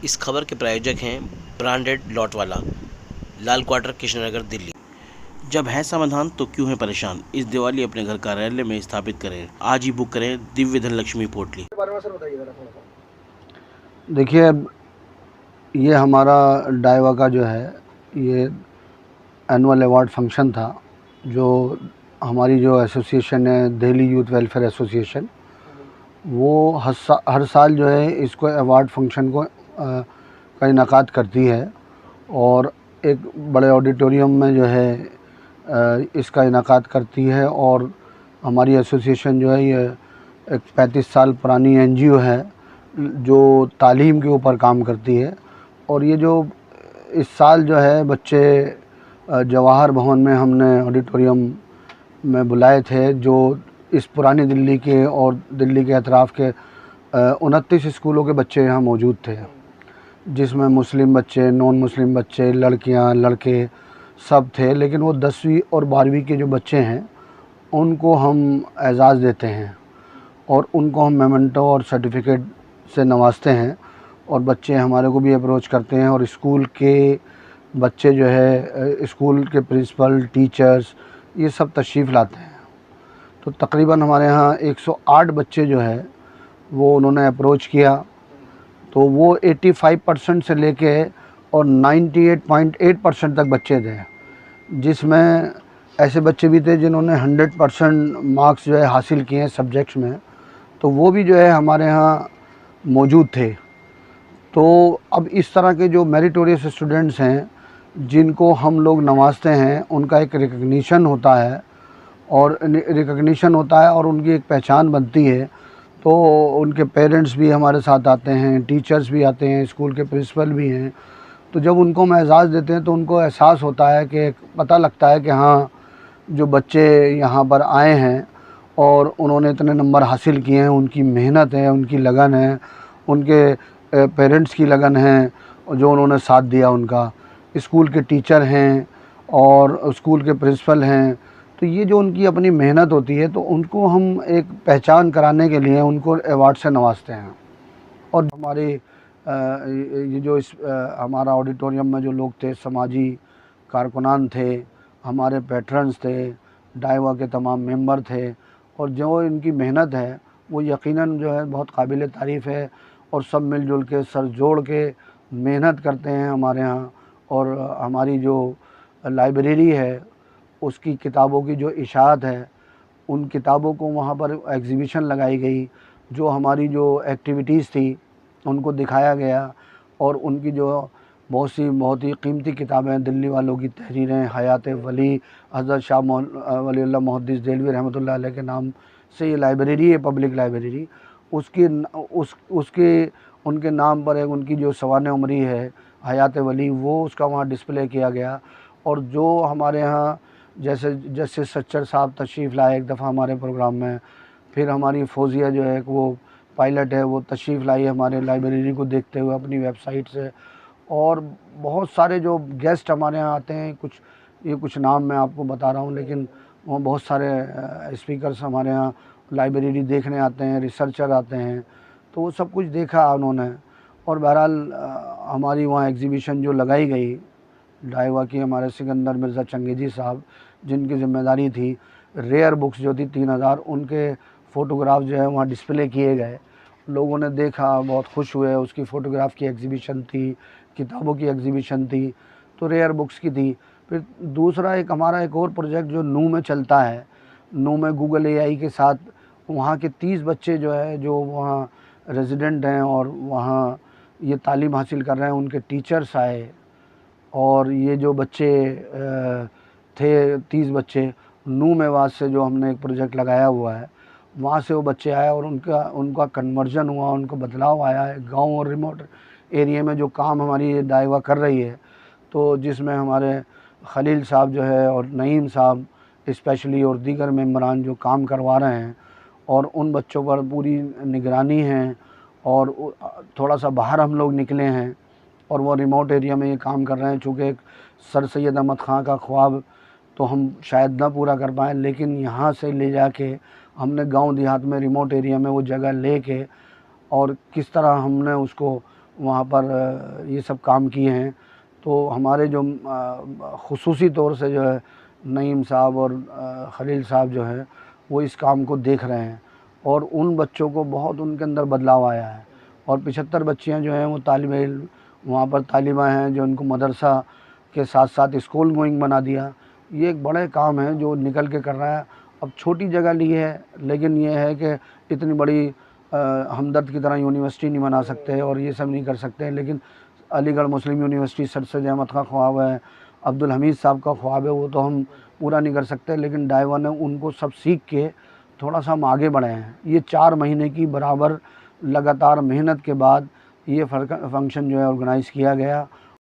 इस खबर के प्रायोजक हैं ब्रांडेड लॉट वाला, लाल क्वार्टर, कृष्णनगर, दिल्ली। जब है समाधान तो क्यों है परेशान। इस दिवाली अपने घर कार्यालय में स्थापित करें। आज ही बुक करें दिव्य धन लक्ष्मी पोटली। बारे में सर बताइए ज़रा थोड़ा सा। देखिए, अब ये हमारा डाइवा का जो है ये एनुअल अवार्ड फंक्शन था, जो हमारी जो एसोसिएशन है दिल्ली यूथ वेलफेयर एसोसिएशन, वो हर साल जो है इसको अवार्ड फंक्शन को का इनकाद करती है और एक बड़े ऑडिटोरियम में जो है इसका इनकाद करती है। और हमारी एसोसिएशन जो है ये एक 35 साल पुरानी एनजीओ है जो तालीम के ऊपर काम करती है। और ये जो इस साल जो है बच्चे जवाहर भवन में हमने ऑडिटोरियम में बुलाए थे, जो इस पुरानी दिल्ली के और दिल्ली के अतराफ़ के 29 स्कूलों के बच्चे यहाँ मौजूद थे, जिसमें मुस्लिम बच्चे, नॉन मुस्लिम बच्चे, लड़कियाँ, लड़के सब थे। लेकिन वो 10वीं और 12वीं के जो बच्चे हैं उनको हम एजाज़ देते हैं और उनको हम मेमेंटो और सर्टिफिकेट से नवाजते हैं। और बच्चे हमारे को भी अप्रोच करते हैं और स्कूल के बच्चे जो है स्कूल के प्रिंसिपल, टीचर्स, ये सब तशरीफ़ लाते हैं। तो तकरीबन हमारे यहाँ 108 बच्चे जो है वो उन्होंने अप्रोच किया, तो वो 85% से लेके और 98.8% तक बच्चे थे, जिसमें ऐसे बच्चे भी थे जिन्होंने 100% मार्क्स जो है हासिल किए हैं सब्जेक्ट्स में, तो वो भी जो है हमारे यहाँ मौजूद थे। तो अब इस तरह के जो मेरिटोरियस स्टूडेंट्स हैं जिनको हम लोग नवाजते हैं, उनका एक रिकग्निशन होता है और उनकी एक पहचान बनती है। तो उनके पेरेंट्स भी हमारे साथ आते हैं, टीचर्स भी आते हैं, स्कूल के प्रिंसिपल भी हैं। तो जब उनको हम एजाज़ देते हैं तो उनको एहसास होता है कि पता लगता है कि हाँ, जो बच्चे यहाँ पर आए हैं और उन्होंने इतने नंबर हासिल किए हैं, उनकी मेहनत है, उनकी लगन है, उनके पेरेंट्स की लगन है और जो उन्होंने साथ दिया उनका, स्कूल के टीचर हैं और स्कूल के प्रिंसिपल हैं। तो ये जो उनकी अपनी मेहनत होती है, तो उनको हम एक पहचान कराने के लिए उनको अवार्ड से नवाजते हैं। और हमारे ये जो हमारा ऑडिटोरियम में जो लोग थे, समाजी कारकुनान थे, हमारे पैट्रन्स थे, डाइवा के तमाम मेंबर थे, और जो इनकी मेहनत है वो यकीनन जो है बहुत काबिल तारीफ़ है। और सब मिलजुल के सर जोड़ के मेहनत करते हैं हमारे यहाँ। और हमारी जो लाइब्रेरी है उसकी किताबों की जो इशाअत है, उन किताबों को वहाँ पर एग्ज़िबिशन लगाई गई, जो हमारी जो एक्टिविटीज़ थी उनको दिखाया गया। और उनकी जो बहुत ही कीमती किताबें, दिल्ली वालों की तहरीरें, हयात वली, हज़रत शाह वलीउल्लाह मुहद्दिस देलवी रहमतुल्लाह अलैह के नाम से ये लाइब्रेरी है, पब्लिक लाइब्रेरी, उसके उनके नाम पर एक उनकी जो सवाने उमरी है हयात वली, वो उसका वहाँ डिस्प्ले किया गया। और जो हमारे यहाँ जैसे जस्टिस सच्चर साहब तशरीफ़ लाए एक दफ़ा हमारे प्रोग्राम में, फिर हमारी फौजिया जो है वो पायलट है, वो तशरीफ़ लाई हमारे लाइब्रेरी को देखते हुए अपनी वेबसाइट से। और बहुत सारे जो गेस्ट हमारे यहाँ आते हैं, कुछ नाम मैं आपको बता रहा हूँ, लेकिन वो बहुत सारे स्पीकर्स हमारे यहाँ लाइब्रेरी देखने आते हैं, रिसर्चर आते हैं, तो वो सब कुछ देखा उन्होंने। और बहरहाल हमारी वहाँ एग्ज़िबिशन जो लगाई गई डाइवा की, हमारे सिकंदर मिर्ज़ा चंगेज़ी साहब जिनकी ज़िम्मेदारी थी, रेयर बुक्स जो थी 3000, उनके फ़ोटोग्राफ जो है वहाँ डिस्प्ले किए गए। लोगों ने देखा, बहुत खुश हुए। उसकी फ़ोटोग्राफ की एग्ज़िबिशन थी, किताबों की एग्ज़िबिशन थी, तो रेयर बुक्स की थी। फिर दूसरा हमारा एक और प्रोजेक्ट जो नू में चलता है, नू में गूगल एआई के साथ वहाँ के 30 बच्चे जो है जो वहाँ रेजिडेंट हैं और वहाँ ये तालीम हासिल कर रहे हैं, उनके टीचर्स आए। और ये जो बच्चे थे 30 बच्चे, नू मेवात से जो हमने एक प्रोजेक्ट लगाया हुआ है, वहाँ से वो बच्चे आए और उनका कन्वर्जन हुआ, उनको बदलाव आया है। गांव और रिमोट एरिया में जो काम हमारी ये डाइवा कर रही है, तो जिसमें हमारे खलील साहब जो है और नईम साहब स्पेशली और दीगर मेंबरान जो काम करवा रहे हैं, और उन बच्चों पर पूरी निगरानी है। और थोड़ा सा बाहर हम लोग निकले हैं और वो रिमोट एरिया में ये काम कर रहे हैं। चूँकि एक सर सैयद अहमद ख़ां का ख्वाब तो हम शायद ना पूरा कर पाएँ, लेकिन यहाँ से ले जाके हमने गांव देहात में रिमोट एरिया में वो जगह ले के और किस तरह हमने उसको वहाँ पर ये सब काम किए हैं। तो हमारे जो ख़ुसूसी तौर से जो है नईम साहब और खलील साहब जो है वो इस काम को देख रहे हैं और उन बच्चों को बहुत उनके अंदर बदलाव आया है। और 75 बच्चियाँ जो हैं वो तालिबे इल्म वहाँ पर तालिबा हैं जो उनको मदरसा के साथ साथ स्कूल गोइंग बना दिया। ये एक बड़े काम है जो निकल के कर रहा है। अब छोटी जगह ली है, लेकिन ये है कि इतनी बड़ी हमदर्द की तरह यूनिवर्सिटी नहीं बना सकते और ये सब नहीं कर सकते, लेकिन अलीगढ़ मुस्लिम यूनिवर्सिटी सर सैयद अहमद का ख्वाब है, अब्दुल हमीद साहब का ख्वाब है, वो तो हम पूरा नहीं कर सकते, लेकिन डाइवा ने उनको सब सीख के थोड़ा सा हम आगे बढ़े हैं। ये 4 महीने की बराबर लगातार मेहनत के बाद ये फंक्शन जो है ऑर्गेनाइज़ किया गया